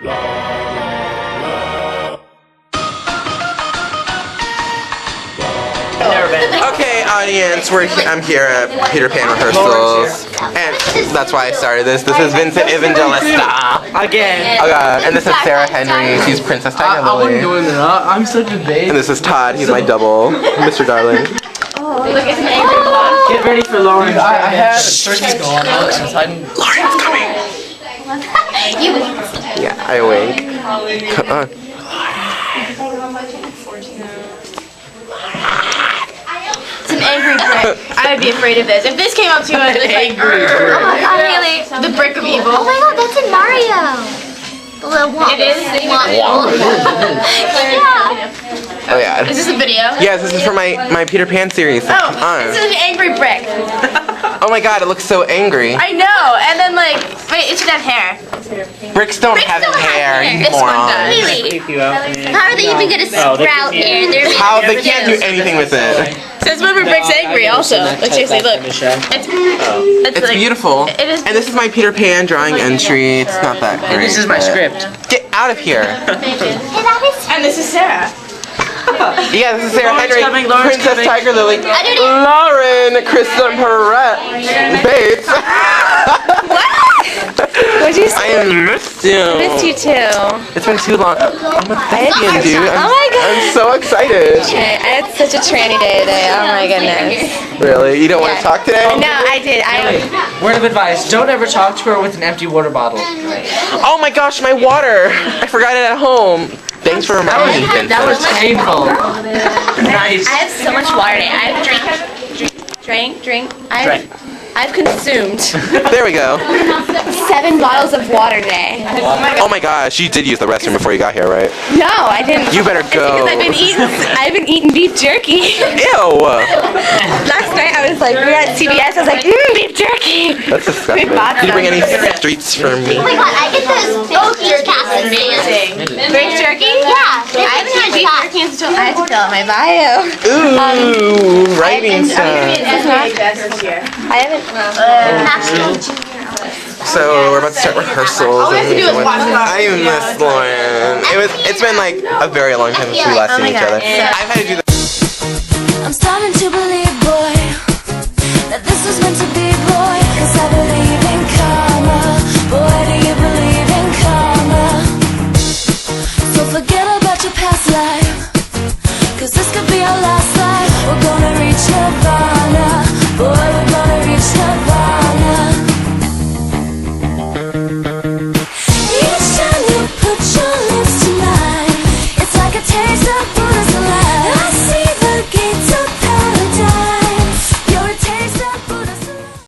Okay, audience, I'm here at Peter Pan rehearsals, and that's why I started this. This is Vincent Evangelista. Again. And this is Sarah Henry. She's Princess Tiger Lily. I'm such a baby. And this is Todd. He's my double, Mr. Darling. Get ready for Lauren. I had a turkey going on since I'm. Lauren's coming. Yeah, I wink. Come on. It's an angry brick. I would be afraid of this. If this came up to you, I'd be like, Angry brick. oh my god, really? The brick of evil. Oh my god, that's in Mario. The little womp. It is? Yeah. Oh yeah. Is this a video? Yes, this is for my Peter Pan series. Oh, Come on. this is an angry brick. Oh my god, it looks so angry. I know. And then like, wait, it should have hair. Bricks don't have hair, you This one moron. does. Really? How are they even gonna sprout hair? They're How they can't do anything with it. So it's when Brick's angry also. Like seriously, look. It's It's like, beautiful. It is. And this is my Peter Pan drawing entry. It's not that great. And this is my but- script. Get out of here. And this is Sarah. Yeah, this is Sarah Lauren's Henry, coming, Lauren's Princess coming. Tiger Lily, Lauren, Kristen Perrette, Bates. What'd you say? I missed you. I missed you too. It's been too long. I'm a lesbian, dude. Oh my god. I'm so excited. I had such a tranny day today. Oh my goodness. Really? You don't want to talk today? No, I did. Word of advice: don't ever talk to her with an empty water bottle. Oh my gosh, my water! I forgot it at home. Thanks for reminding me, Vincent. That was painful. Nice. I have so much water today. I have drink. I've consumed There we go. 7 bottles of water today. Oh my gosh, you did use the restroom before you got here, right? No, I didn't. You better It's go. because I've been eating beef jerky. Ew! Last night I was like, we were at CVS. I was like, beef jerky. That's disgusting. Did you bring any streets for me? Oh my god, I get those beef casting stands. Beef jerky? Yeah. I haven't had beef jerky until I had to fill out my bio. Ooh, writing stuff. I haven't. So we're about to start rehearsals. I miss Lauren. It's been like a very long time since we last seen each other. I've had to do that. I'm starting to believe